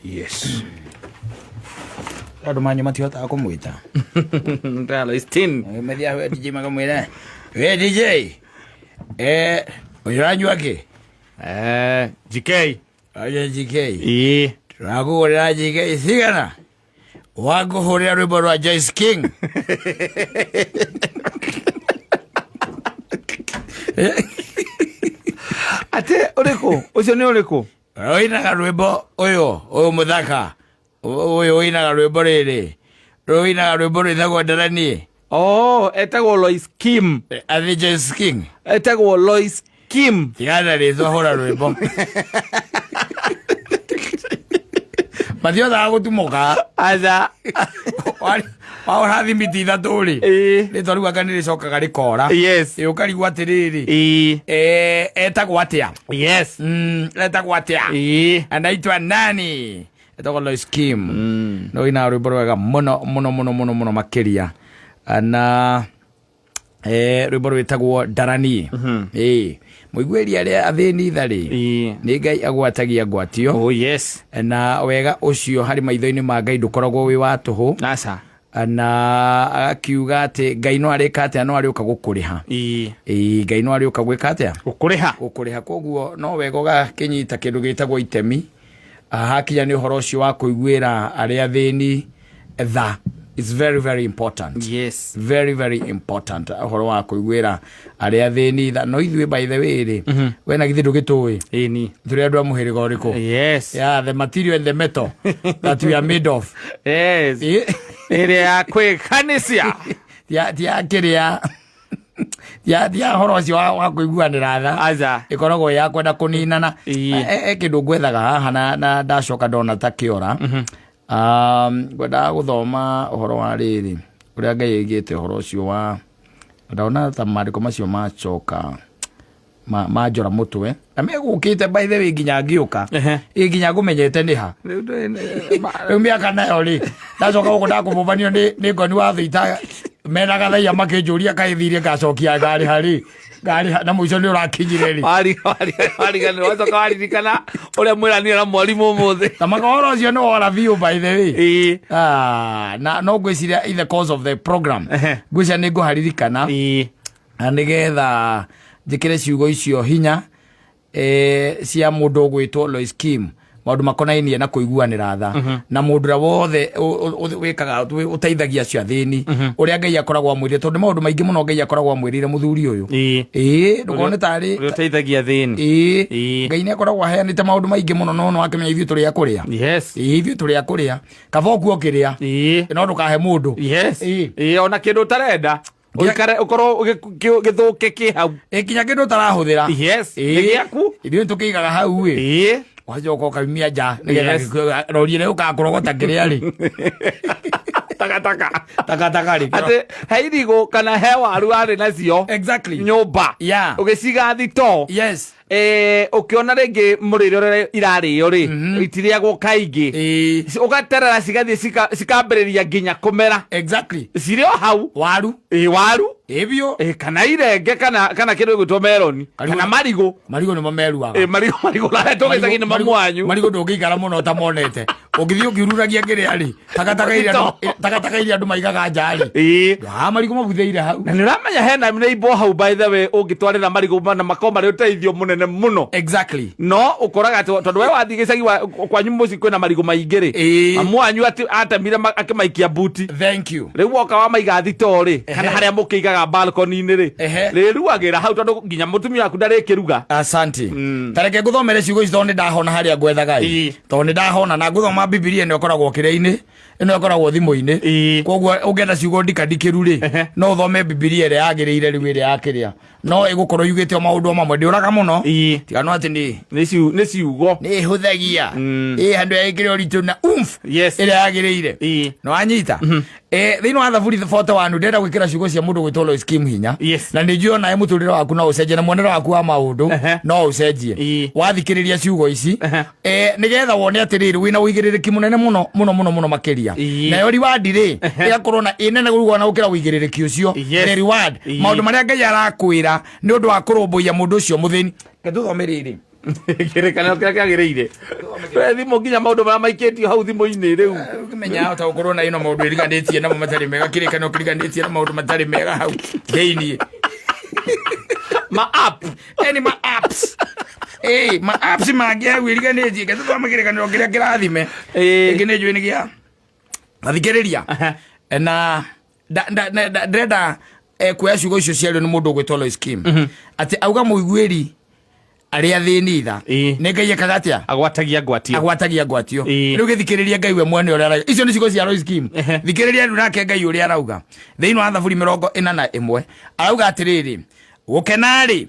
Yes. Ado manyo matiota akumwita. Ndalo is tin. Media we DJ makamwira. We DJ. Unyanywa ke? GK. Aje GK. Turakuhorera GK sigana. Waguhorera rwimbo rwa Joyce King. Ate uriko? Ucio ni uriko? Oinaga rwimbo uyu muthaka. Uyu oinaga rwimbo riri. Oinaga rwimbo rwithagwo ndarani. Oh, etagwo Lois Kim. Athi Joyce King. Etagwo Lois Kim. Tigana ritho hora rwimbo. Mathiothaga gũtumũka Aza. Waona thimiti ithatũ rĩ rĩtwa rĩu anga nĩrĩcokaga rĩkora. Yes. Ũkarigwo atĩrĩrĩ etagwo atĩa? Yes. Etagwo atĩa? Anaitwa nani? Etagwo Lois Kim. No ina rwĩmbo rwega mũno makĩria. Na rwĩmbo rwĩtagwo ndarani. Mũiguĩri arĩa athĩni tharĩ nĩ Ngai agwatagia ngwatio. Oh yes. Na wega ũcio harĩ maitho-inĩ ma Ngai ndũkoragwo wĩ wa tũhũ. Aca. Na akiuga atĩ Ngai no arĩka atĩa no arĩũka gũkũrĩha. Ngai no arĩũka gwĩka atĩa? Gũkũrĩha. Koguo no wega ũgakĩnyita kĩndũ gĩtagwo itemi. Hakinya nĩ ũhoro ũcio wa kũiguĩra arĩa athĩni tha. It's very, very important. Yes. Very, very important. Horo wa kuiguira aria athini tha. No ithuĩ by the way ri. We na githĩ ndũgĩtũĩ. Ni. Tũrĩ andũ a mũhĩrĩga ũrĩkũ? Yes. Yeah, the material and the metal that we are made of. Yes. Ĩrĩa kwĩkanĩcia. Tia kĩrĩa. Tia horo ũcio wa kũiguanĩra tha. Aza. Ĩkoragwo ya kwenda kũninana. Kĩndũ ngwethaga haha na ndacoka ndona ta kĩora. Gwenda gũthoma ũhoro wa rĩrĩ ũrĩa Ngai aigĩte ũhoro ũcio wa ndaona ta maandĩko macio macoka manjora mũtwe na megũkĩte by the way nginya ngĩũka nginya ngũmenyete nĩ ha rĩu mĩaka nayo rĩ ndacoka gũkũ ndakũbũbanio nĩ ngoni wa thĩita mena gathaia makĩnjũria kaĩthirie ngacokia ngarĩ harĩ na mũico nĩ ũrakinyire rĩ wariganĩrwo wacoka waririkana ũrĩa mwĩranire na mwarimũ ũmũthĩ ta makahoro ũcio nĩ wora biũ by the way na no ngwĩciria in the course of the program ngwĩciria nĩ ngũharirikana na nĩgetha njĩkĩre ciugo icio hinya cia mũndũ ũgwĩtwo Lois Kim maũndũ makonainie na kũiguanĩra tha na mũndũ ũrĩa wothe wĩkaga ũteithagia acio athĩni ũrĩa Ngai akoragwo amwĩrire tondũ maũndũ maingĩ mũno Ngai akoragwo amwĩrĩire mũthuri ũyũ ndũkone tarĩ ũteithagia athĩni Ngai nĩ akoragwo aheanĩte maũndũ maingĩ mũno no akĩmenya ithuĩ tũrĩ a kũrĩa. Yes. Ithuĩ tũrĩ a kũrĩa kaba ũkuo kĩrĩa no ndũkahe mũndũ. Yes. Ona kĩndũ ũtarenda ũikare ũkorwo gĩthũke kĩ hau kinya kĩndũ ũtarahũthĩra. Yes. Nĩ gĩaku ithuĩ tũkĩigaga hau wajoka ukamia nja nigetha rori ĩrĩa ũkakũrogota kĩrĩa rĩ takataka rĩ ate heirigo kana he waru arĩ nacio exactly nyũmba ũgĩciga thito. Yes. Ũkĩona rĩngĩ mũrĩre ũrĩa irarĩo rĩ itirĩagwo kaingĩ ũgaterera cigathiĩ cikambĩrĩria nginya kũmera. Exactly. Cirĩ o hau waru ebio kana irenge kana kĩndũ gĩgwĩtwo meloni kana marigo nĩmo meruaga marigo lahetwo gĩcagi-inĩ mamwanyu marigo ndũngĩikara mũno ũtamonete ũgĩthiĩ ũkiururagia kĩrĩa rĩ takataka iria andũ maigaga nja rĩ marigo mabuthĩire hau na nĩũramenya hena neighbor hau by the way ũngĩtwarĩra marigo na makorwo marĩ ũteithio mũnene mũno. Exactly. No ũkoraga tondũ we wathiĩ gĩcagi kwanyu mũciĩ kwĩna marigo maingĩ rĩ mamwanyu atemire akĩmaikia buti. Thank you. Rĩu woka wamaiga thito rĩ kana harĩa mũkĩigaga balcony-inĩ rĩ rĩruagĩra hau tondũ nginya mũtumia waku ndarĩkĩruga. Asante. Tareke ngũthomere ciugo ici tondũ nĩndahona harĩa ngwethaga tondũ nĩndahona na ngũthoma Bibilia ĩno ĩkoragwo kĩrĩa-inĩ ĩno ĩkoragwo thimũ-inĩ koguo ũngĩenda ciugo ndikandikĩru rĩ no ũthome Bibilia ĩrĩa yagĩrĩire rĩu ĩrĩa yakĩrĩa no ĩgũkorwo yugĩte maũndũ mamwe ndĩũraga mũno tiga no atĩ nĩ ciugo nĩ ĩhũthagia handũ ya ĩkĩrĩ ũritũ na ĩrĩa yagĩrĩire nĩ wanyita thĩinĩ wa Thaburi 41 ndĩrenda gwĩkĩra ciugo cia mũndũ gwĩtwo Lois Kim hinya na nĩ njũĩ nawe mũtũrĩre waku no ũcenjie na muonere waku wa maũndũ no ũcenjie wathikĩrĩria ciugo ici nĩgetha wone atĩrĩrĩ wĩna ũigĩrĩrĩki mũnene mũno makĩria nayo reward rĩ ĩgakorwo na ĩnene gũrugwo na gũkĩra ũigĩrĩrĩki ũcio reward maũndũ marĩa Ngai arakwĩra nĩ ũndũ wa kũrũmbũiya mũndũ ũcio mũthĩni. Ketũthome rĩrĩ Kĩrĩkanĩro kĩrĩa kĩagĩrĩire thimũ nginya maũndũ marĩa maikĩtio hau thimũ-inĩ rĩu ũkĩmenya ta gũkorwo na ino maũndũ ĩriganĩtie namo matarĩ mega kĩrĩkanĩro kĩriganĩtie na maũndũ matarĩ mega hau thĩiniĩ ma apps ma apps mangĩ hau ĩriganĩtie ketũ thome kĩrĩkanĩro kĩrĩa kĩrathime ĩngĩ nĩ njũĩ nĩ gĩa gathikĩrĩria na ndĩrenda kuoya ciugo icio ciario nĩ mũndũ ũgwĩtwo Lois Kim atĩ auga mũiguĩri arĩa thĩni tha nĩ Ngai ekaga atĩa agwatagia ngwatio rĩu gĩthikĩrĩria Ngai we mwene ũrĩa arauga icio nĩ ciugo cia Lois Kim thikĩrĩria rĩu nake Ngai ũrĩa arauga thĩinĩ wa Thaburi 41 arauga atĩrĩrĩ gũkena-rĩ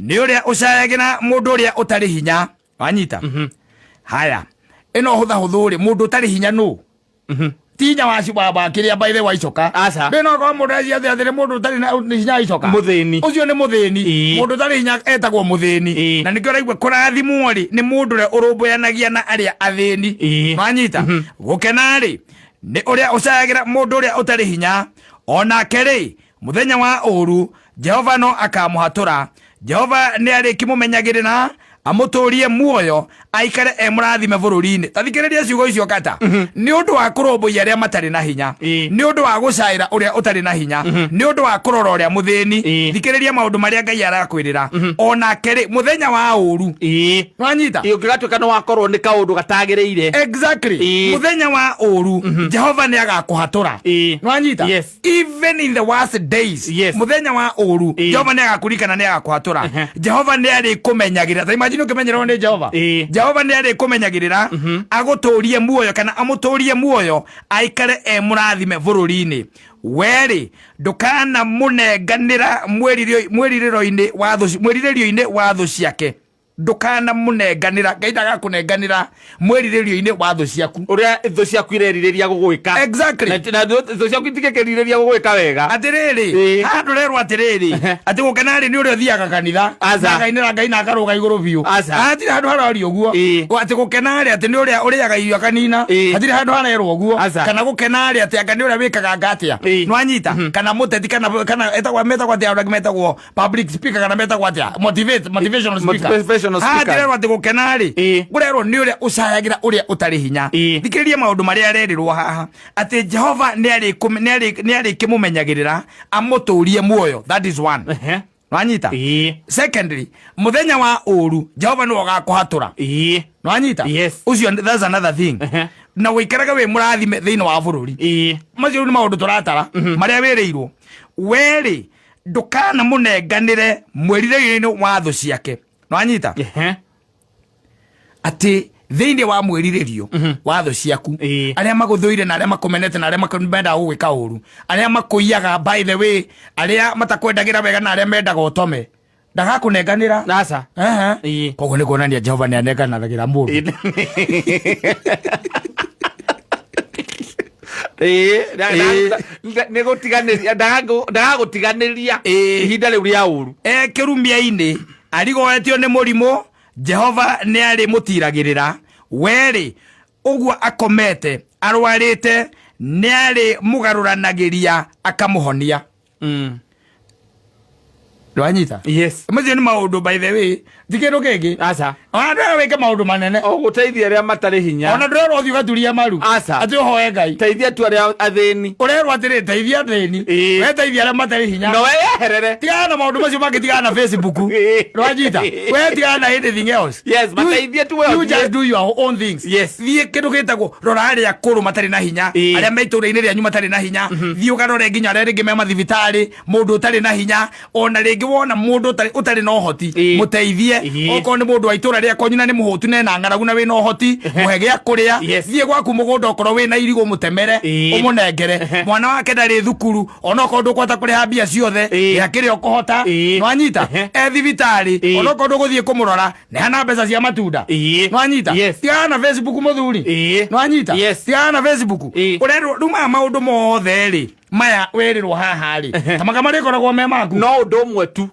nĩ ũrĩa ũcayagĩra mũndũ ũrĩa ũtarĩ hinya wanyita haya ĩno hũthahũthũ-rĩ mũndũ ũtarĩ hinya nũ tinya wa cibaba kĩrĩa by the way icoka bino kwa mũndũ aciathĩre mũndũ ũtarĩ na hinya icoka mũthĩni ũcio nĩ mũthĩni mũndũ ũtarĩ hinya etagwo mũthĩni na nĩkĩo ũraigua kũrathimwo-rĩ nĩ mũndũ ũrĩa ũrũmbũyanagia na arĩa athĩni wanyita gũkena-rĩ nĩ ũrĩa ũcayagĩra mũndũ ũrĩa ũtarĩ hinya onake-rĩ mũthenya wa ũru Jehova no akamũhatũra Jehova nĩ arĩkĩmũmenyagĩrĩra amũtũrie muoyo aikare mũrathime bũrũri-inĩ tathikĩrĩria ciugo icio kata nĩ ũndũ wa kũrũmbũiya arĩa matarĩ na hinya nĩ ũndũ wa gũcaĩra ũrĩa ũtarĩ na hinya nĩ ũndũ wa kũrora ũrĩa mũthĩni thikĩrĩria maũndũ marĩa Ngai arakwĩrĩra onake-rĩ mũthenya wa ũru wanyita ũngĩgatuĩka nĩ wakorwo nĩ kaũndũ gatagĩrĩire exactly mũthenya wa ũru Jehova nĩ agakũhatũra wanyita even in the worst days mũthenya wa ũru Jehova nĩ agakũririkana nĩ agakũhatũra Jehova nĩ arĩkũmenyagĩrĩra ta imagine ũkĩmenyererwo nĩ Jehova Jehova nĩ arĩkũmenyagĩrĩra agũtũrie muoyo kana amũtũrie muoyo aikare mũrathime bũrũri-inĩ weri ndũkana mũnenganĩra mwĩrirĩrio-inĩ wa thũ ciake ndũkana mũnenganĩra Ngai ndagakũnenganĩra mwĩrirĩrio-inĩ wa thũ ciaku ũrĩa thũ ciaku irerirĩria gũgwĩka exactly na thũ ciaku itigĩkĩrirĩria gũgwĩka wega atĩrĩrĩ handũ rerwo atĩrĩrĩ atĩ gũkena-rĩ nĩ ũrĩa ũthiaga kanitha akainĩra Ngai na akarũga igũrũ biũ hatirĩ handũ harario ũguo atĩ gũkena-rĩ atĩ nĩ ũrĩa ũrĩaga irio akanina hatirĩ handũ harerwo ũguo kana gũkena-rĩ atĩ anga nĩ ũrĩa wĩkaga ngatĩa nĩwanyita kana mũteti kana metagwo atĩa arĩa metagwo public speaker kana metagwo atĩa motivational speaker hatirerwo atĩ gũkena-rĩ gũrerwo nĩ ũrĩa ũcayagĩra ũrĩa ũtarĩ hinya thikĩrĩria maũndũ marĩa arerĩrwo haha atĩ Jehova nĩ arĩkĩmũmenyagĩrĩra amũtũrie muoyo that is one wanyita secondly mũthenya wa ũru Jehova nĩ agakũhatũra wanyita ucio that's another thing na wĩikaraga wĩ mũrathime thĩinĩ wa bũrũri macio nĩ maũndũ tũratara marĩa wĩrĩirwo werĩ ndũkana mũnenganĩre mwĩrirĩrio-inĩ wa thũ ciake wanyita atĩ thĩinĩ wa mwĩrirĩrio wa thũ ciaku arĩa magũthũire na arĩa makũmenete na arĩa mendaga gũgwĩka ũru arĩa makũiyaga by the way arĩa matakwendagĩra wega na arĩa mendaga ũtome ndagakũnenganĩra koguo nĩ kuonania Jehova nĩ anenganagĩra mũndũ nĩ gũtiganĩria ndagagũtiganĩria ihinda rĩu rĩa ũru kĩrumia-inĩ arigoetio nĩ mũrimũ Jehova nĩ arĩmũtiragĩrĩra werĩ ũguo akomete arwarĩte nĩ arĩmũgarũranagĩria akamũhonia Ndwanyita? Yes. Macio nĩ maũndũ by the way. Thikĩrwo kĩngĩ. Aca. Ona ndwara wĩke maũndũ manene. Ũgũteithia arĩa matarĩ hinya. Ona ndwara ũthiĩ ũgaturia maru. Aca. Atĩ ũhoe Ngai. Teithia tu arĩa athĩni. Ũrerwo atĩrĩ teithia athĩni. We teithia arĩa matarĩ hinya. No weherere. Tigana na maũndũ macio mangĩ tigana na Facebook. Ndwanyita? We tigana na anything else. Yes, mateithia tu wewe. You just do your own things. Yes. Thiĩ kĩndũ gĩtagwo rora arĩa akũrũ matarĩ na hinya. Arĩa maitũra-inĩ rĩanyu matarĩ na hinya. Thiĩ ũgarore nginya arĩa rĩngĩ me mathibitarĩ. Mũndũ ũtarĩ na hinya. Ona rĩngĩ wona mũndũ ũtarĩ na ũhoti mũteithie okorwo nĩ mũndũ wa itũra rĩakwa nyina nĩ mũhũtu na ng'aragu na wĩ na ũhoti mũhe gĩa kũrĩa thiĩ gwaku mũgũnda okorwo wĩ na irigũ mũtemere ũmũnengere mwana wake ndarĩ thukuru ona okorwo ndũkũhota kũrĩha mbia ciothe gĩa kĩrĩa ũkũhota nĩwanyita thibitarĩ ona okorwo ndũgũthiĩ kũmũrora nĩhana mbeca cia matunda nĩwanyita tigana na Facebook mũthuri nĩwanyita tigana na Facebook ũrerwo rĩu maya maũndũ mothe rĩ maya wĩrĩrwo haha rĩ ta maga marĩkoragwo me maku no ũndũ ũmwe tu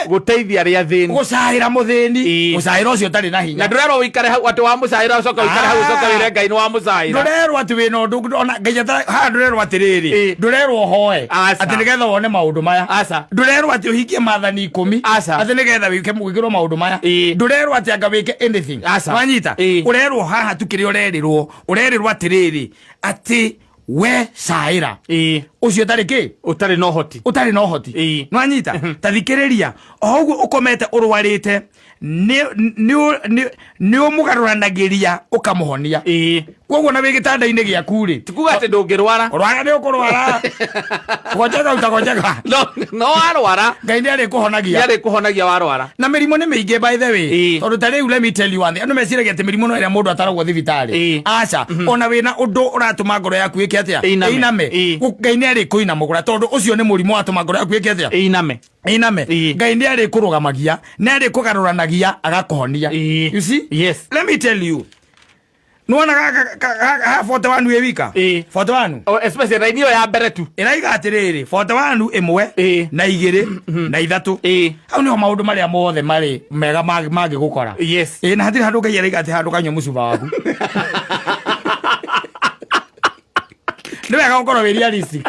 guteithia aria thĩni gucaira muthĩni gucaira ucio tari na hinya na ndurero wikare hau ati wa mucaira ucoka wikare hau ucoka wire Ngai ni wa mucaira ndurero ati wina undu ona Ngai ha ndurero atiriri ndurero hoe ati nigetha wone maundu maya ndurero ati uhikie maathani 10 ati nigetha wike gwikirwo maundu maya ndurero ati anga wike anything wanyita urero haha tukiri urerirwo atiriri ati we caira ucio tari ki utari no hoti nwanyita tathikiriria o uguo ukomete urwarite ni umugaruranagiria ukamuhonia koguo na wi gitanda-ini giaku ri tikuga ati ndungirwara urwara ni ukurwara gonjaga utagonjaga no warwara Ngai ni ari kuhonagia warwara na mirimo ni miingi by the way tondu tari let me tell you one thing anu meciragia ati mirimo no ira mundu ataragwo thibitari aca ona wina undu uratuma ngoro yaku ike atia iname Ngai ni ari kuinamugura tondu ucio ni murimo watuma ngoro yaku ike atia iname Ngai ni ari kurugamagia ni ari kugaruranagia agakuhonia you see yes let me tell you nuona ga 41 we wika 41 especially raini yo ya mbere tu iraiga atiriri 41 imwe na igiri na ithatu hau ni maundu maria mothe mari mega magi gukora yes na hatiri handu Ngai iraiga ati handu kanyo mucuba waku ni wega gukorwo wi realistic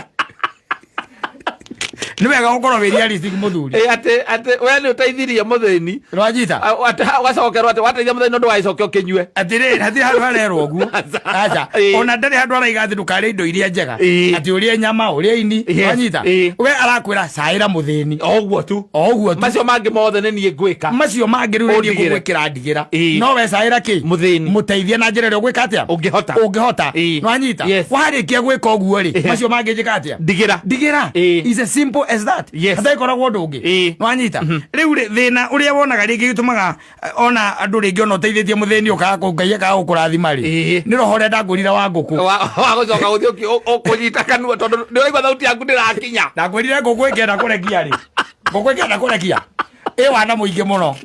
ni wega gukorwo wi realistic muthuri ati we ni uteithirie muthini rwajita wacokerwo ati wateithia muthini ndu waicoke ukinyue atiri hatiri handu arerwo gu acha ona ndari handu araiga ati ndukari indo iria njega ati urie nyama urie ini rwajita we arakwira caira muthini oguo tu macio mangi mothe ni nie ngwika macio mangi riu ni ngwikira ndigira no we caira ki muthini muteithia na njira ria gwika atia ungihota nwanyita warikia gwika oguo ri macio mangi njika atia ndigira is a simple as that hata ikoragwo ndungi nwanyita riu thina uria wonaga ringi gitumaga ona andu ringi ona uteithĩtie muthĩni ukaga Ngai akaga gukurathima ri ni roho ria ndangurira wa ngũkũ wa gucoka guthi ukunyita kanua tondu ni uraigua thauti yaku ndirakinya ndangwirire ngũkũ ingĩenda kũrekia ri ngũkũ ingĩenda kũrekia wana muingi muno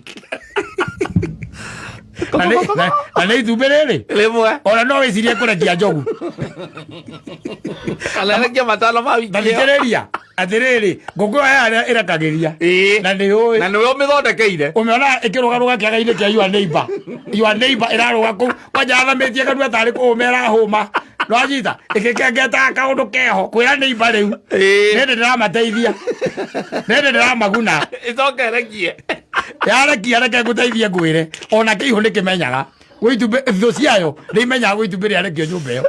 na itumbĩ rĩrĩ rimwe ona no wĩcirie kũrekia njogu alarekia matano ma wiki thikĩrĩria atirĩrĩ ngũkũ aya ĩrekagĩria na nĩwe ũmĩthondekeire ũmĩona ĩkĩrũgarũga kĩaga-inĩ kĩa your neighbor ĩrarũga kũu kwanja athamĩtie kanua tarĩ kũũma ĩrahũma nwanyita ĩkĩkengetaga kaũndũ keho kwĩra neighbor rĩu nĩndĩ ndĩramateithia nĩndĩ ndĩramaguna ĩcoke ĩrekie yarekia reke ngũteithie ngwĩre ona kĩihũ nĩkĩmenyaga gwĩitumbĩ thũ ciayo nĩimenyaga gwĩitumbĩ rĩarekio nyũmba ĩyo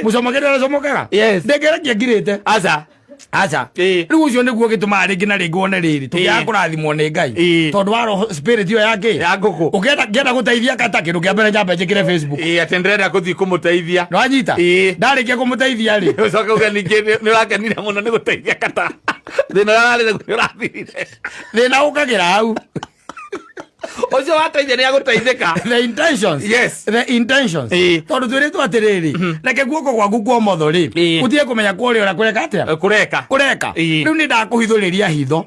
mũcomokere ũcomokaga ndĩngĩrekia ngirĩte aca riu ucio niguo gitumaga ringi na ringi wone riri tugiaga kurathimwo ni Ngai tondu wa roho spirit yo yake ya ngũkũ ukienda guteithia kata kindu kia mbere nyambe njikire Facebook ati ndirenda kuthii kumuteithia no anyita ndarikia kumuteithia ri ucoke uge ningi ni urakenire muno ni guteithia kata thina rari ni urathire thina ukagira hau ucio wateithia ni aguteithika the intentions tondu twiritwo atiriri reke guoko gwaku kwa motho ri utie kumenya kwa uria kureka atia kureka riu ni ndakuhithuriria hitho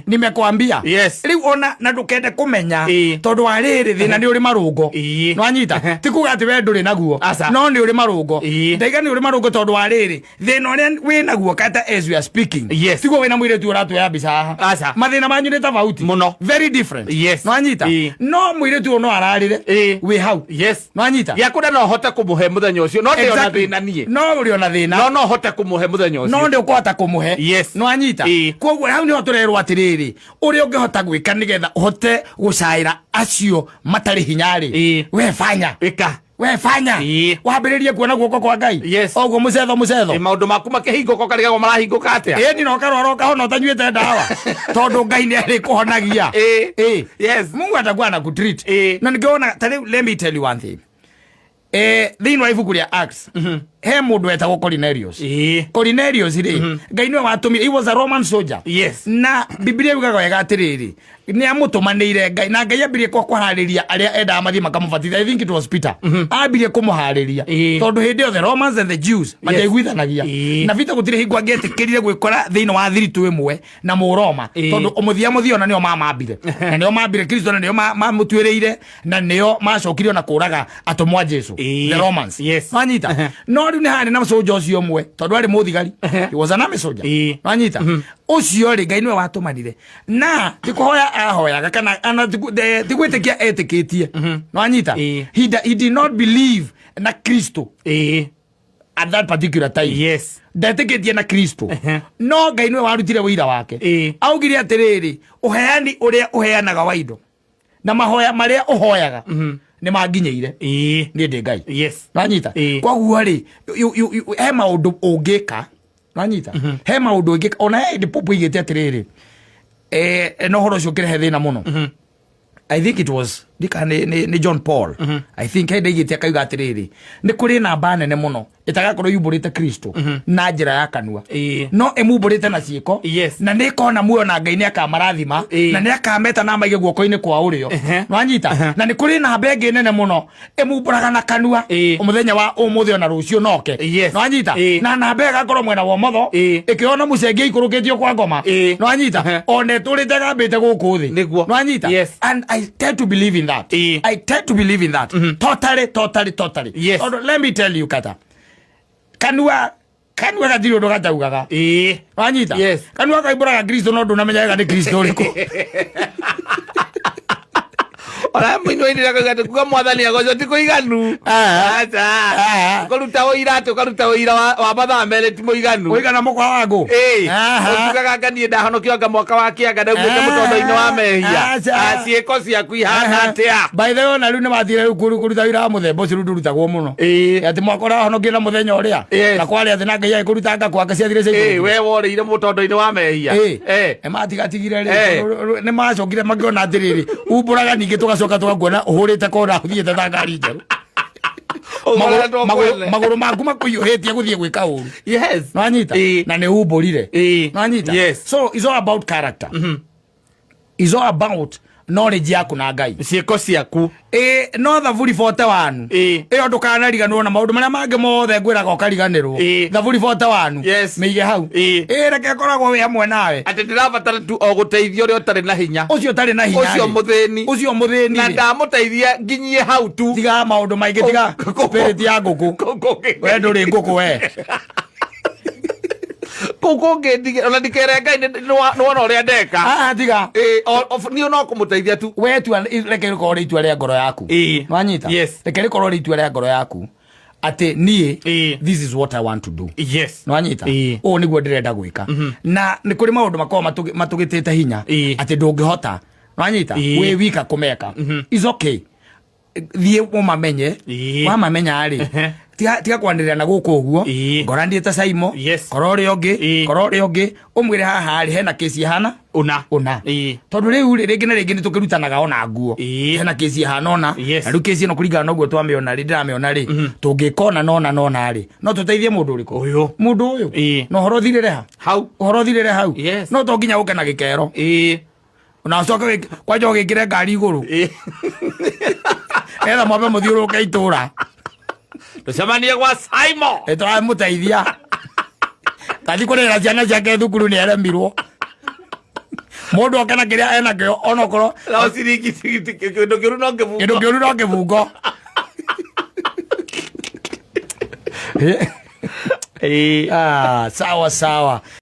nimekwambia riu ona na ndukende kumenya tondu wa riri thina ni uri marungo nwanyita tikuga ati we nduri naguo no ni uri marungo ndaiga ni uri marungo tondu wa riri thina uria wi naguo kata as we are speaking tiguo wina mwiritu uratuoya mbica haha mathina manyu ni tofauti muno very different nwanyita no mwiritu no ararire we hau nwanyita yakunda no hote kumuhe muthenya ucio no ndio na thina nie no uri ona thina no hote kumuhe muthenya ucio no ndio kwata kumuhe nwanyita koguo hau ni hoturerwo atiriri uri ungihota gwika nigetha uhote gucaira acio matari hinyari we fanya we fanya wambiririe kuona guoko kwa Ngai oguo mucetho maundu maku makihingũka karigagwo marahingũka atia ni no karwara ukahona utanyuite ndawa tondu Ngai ni ari kuhonagia Mungu atakuwa anakutreat na ningeona let me tell you one thing thĩinĩ wa ibuku rĩa Acts he mũndũ wetagwo Cornelius ri Ngai niwe watũmire he was a Roman soldier na Biblia yugaga wega atiriri nĩ amũtũmanĩire Ngai na Ngai ambirie kũharĩria arĩa endaga mathiĩ makamũbatithia. I think it was Peter. Ambirie kũmũharĩria tondũ hĩndĩ ĩyo the Romans and the Jews matiaiguithanagia na Peter gũtirĩ hingo angĩetĩkĩrire gwĩkora thĩinĩ wa thiritũ ĩmwe na Mũroma tondũ mũthia na nĩo mamambire na nĩo mambire Kristo na nĩo mamũtuĩrĩire na nĩo macokire na kũraga atũmwo a Jesu the Romans. Wanyita no rĩu nĩ harĩ na soldier ũcio ũmwe tondũ arĩ mũthigari. He was an army soldier. Wanyita ũcio rĩ Ngai nĩwe watũmanire na tikũhoya ahoyaga kana tigwĩtĩkia etĩkĩtie. Wanyita he did not believe na Kristo at that particular time. Ndetĩkĩtie na Kristo no Ngai nĩwe warutire wĩira wake. Augire atĩrĩrĩ ũheani ũrĩa ũheanaga wa indo na mahoya marĩa ũhoyaga nĩ manginyĩire niĩ ndĩ Ngai. Wanyita koguo rĩ he maũndũ ũngĩka. Wanyita he maũndũ ũngĩka ona hĩndĩ Pope igĩte atĩrĩrĩ no horo ũcio ũkĩrehe thĩna mũno. I think it was ni John Paul. I think hĩndĩ igĩte akauga atĩrĩrĩ nĩ kũrĩ namba nene mũno ĩtagakorwo yumbũrĩte Kristo na njĩra ya kanua no ĩmumbũrĩte na ciĩko na nĩ kona muoyo na Ngai nĩ akamarathima na nĩ akameta na maige guoko-inĩ kwa ũrĩo. Wanyita na nĩ kũrĩ namba ĩngĩ nene mũno ĩmumbũraga na kanua mũthenya wa ũmũthĩ ona rũciũ noke. Wanyita na namba ĩgakorwo mwena wa ũmotho ĩkĩona mũcengia ikũrũkĩtio kwa ngoma. Wanyita ona ĩtũrĩte gambĩte gũkũ thĩ. Wanyita and I tend to believe in that. I tend to believe in that. Totally. Let me tell you Kata. Kanua gatirĩ ũndũ gataugaga. Wanyita kanua kaibũraga Kristo no ndũnamenyaga nĩ Kristo ũrĩkũ. Ona mũinũ ĩndĩ akauga kuga mwathani agoco ti kũiganu. Kũruta ũira wa mathaa merĩ ti mũiganu. Ũigana mũkwa wa ngũ. Ũtugaga nganie ndahonokio anga mwaka wa kĩanga ndaumĩte mũtondo-inĩ wa mehia. Ciĩko ciaku ihana atĩa. By the way ona rĩu nĩ mathire rĩu kũruta wĩra wa mũthemba ũcio rĩu ndũrutagwo mũno. Atĩ mwaka ũrahonokio na mũthenya ũrĩa na kwarĩ atĩ na Ngai agĩkũruta anga kwake ciathire ciaigũrũ. We worĩire mũtondo-inĩ wa mehia. Matigatigire rĩ nĩ macokire makĩona atĩrĩrĩ umbũraga ningĩ tũgacoka tũgakuona ũhũrĩte kona ũthiĩte ta ngari njerũ. Magũrũ maku makũiyũhĩtie gũthiĩ gwĩka ũru. Wanyita na nĩ umbũrire. Wanyita so it's all about character. It's all about knowledge yaku na Ngai ciĩko ciaku. No Thaburi 41 ĩyo ndũkanariganĩrwo na maũndũ marĩa mangĩ mothe ngwĩraga ũkariganĩrwo. Thaburi 41 mĩige hau reke ĩkoragwo wĩ hamwe nawe atĩ ndĩrabatara tu o gũteithio ũrĩa ũtarĩ na hinya. Ũcio ũtarĩ na hinya ũcio mũthĩni na ndamũteithia nginyie hau tu. Tiga maũndũ maingĩ tiga spirit ya ngũkũ we ndũrĩ ngũkũ we. Ngũkũ ngĩndigĩra ona ndikere Ngai nĩwona ũrĩa ndeka. Tiga niĩ no kũmũteithia tu we tu reke rĩkorwo rĩ itua rĩa ngoro yaku. Wanyita reke rĩkorwo rĩ itua rĩa ngoro yaku atĩ niĩ this is what I want to do. Wanyita ũũ nĩguo ndĩrenda gwĩka na nĩ kũrĩ maũndũ makorwo matũgĩtĩte hinya atĩ ndũngĩhota. Wanyita wĩ wika kũmeka. It's okay thiĩ ũmamenye wamamenya rĩ tiga kwanĩrĩra na gũkũ ũguo ngorandie ta Saimo korwo ũrĩa ũngĩ ũmwĩre haha rĩ hena kĩci hana una tondũ rĩu rĩngĩ na rĩngĩ nĩtũkĩrutanaga ona nguo hena kĩci hana ona na rĩu kĩci ĩno kũringana na ũguo twamĩona rĩ ndĩramĩona rĩ tũngĩkona nona rĩ no tũteithie mũndũ ũrĩkũ mũndũ ũyũ no ũhoro thirĩre hau no to nginya ũke na gĩkero na ũcoke kwanja ũgĩkĩre ngari igũrũ etha mwambe mũthiũrũrũke itũra tũcemanie gwa Saimo tũramũteithia tathi kũrĩra ciana ciake thukuru nĩ aremirwo mũndũ oke na kĩrĩa enakĩo onokorwo kĩndũ kĩũru no kĩbungo. Sawa